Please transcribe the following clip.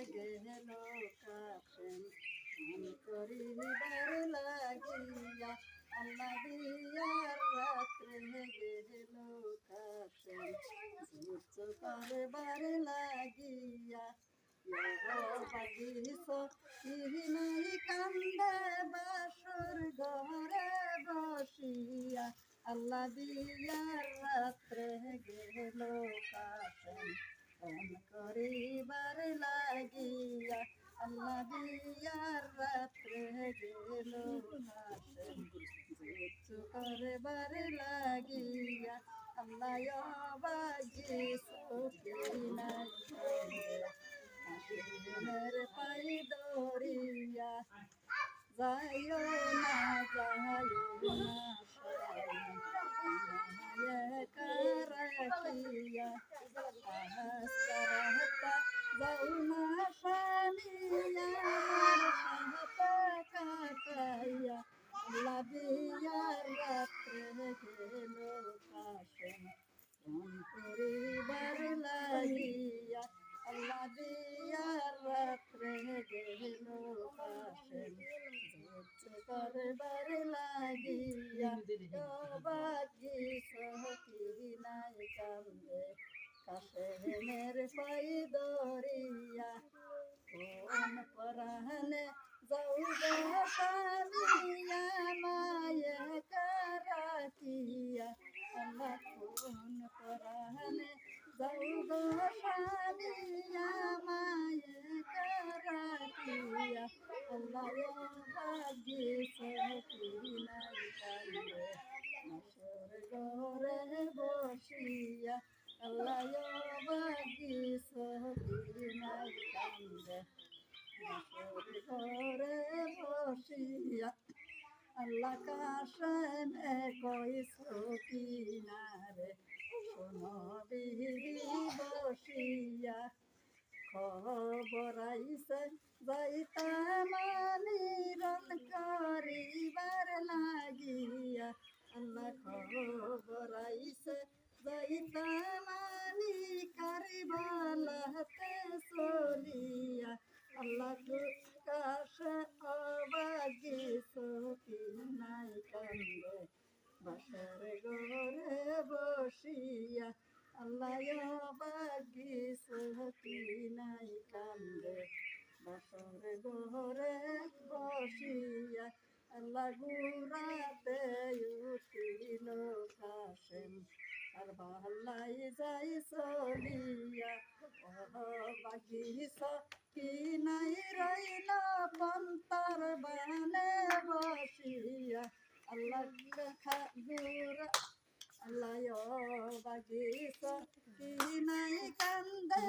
গেল কাশেম মন করিবার লাগিয়া আল্লাহ দিয়ার রাত্রে গেল কাশেম যুদ্ধ করবার লাগিয়া বাগিস নাই কান্দে বাসর ঘরে বসিয়া আল্লাহ দিয়ার রাত্রে গেল কাশেম মন করিবার লাগিয়া আল্লাহ দিয়ার রাত্রে গেল কাশেম যুদ্ধ করবার লাগিয়া আল্লাহ বাগিস নাই কাশেমের পাই দরিয়া যাইও না রাখিয়া যাও না স্বামী আমার কাটাইয়া আল্লাহ দিয়ার রাত্রে গেল কাশেম মন করিবার লাগিয়া আল্লাহ দিয়ার রাত্রে গেল কাশেম যুদ্ধ করবার লাগিয়া বাকি সহকি নাই কান্দে কাশেমের পাই দরিয়া কোন পরাণে যাও গা মায়ে কারাকিয়া আল্লাহ কোন পরাণে যাও গো স্বামীয়া মায়ে কারাকিয়া আল্লাহ ভাগ্যিস কি নাই কান্দে মাসর ঘরে বসিয়া আল্লাহ ভাগ্যিস কি নাই কান্দে মাসর ঘরে বসিয়া আল্লাহ কাশেমে কইস কি না রে শোনো বিবি বসিয়া খবর আইছে যাইতাম নিরন করিবার লাগিয়া আল্লাহ খবর আইছে যাইতাম কারিবালাতে চলিয়া আল্লাহ কাশে অবাগিস কি নাই কান্দে বাসার ঘরে বসিয়া আল্লাহ বাগিস কি নাই কান্দে বাসার ঘরে বসিয়া আল্লাহ গুরাতে উঠিল কাশেম আর ভালাই যাই চলিয়া বাগিস কি নাই রইল পন্তার বানে বসিয়া আল্লাহ গুরা আল্লাহ বাগিস কি নাই কান্দে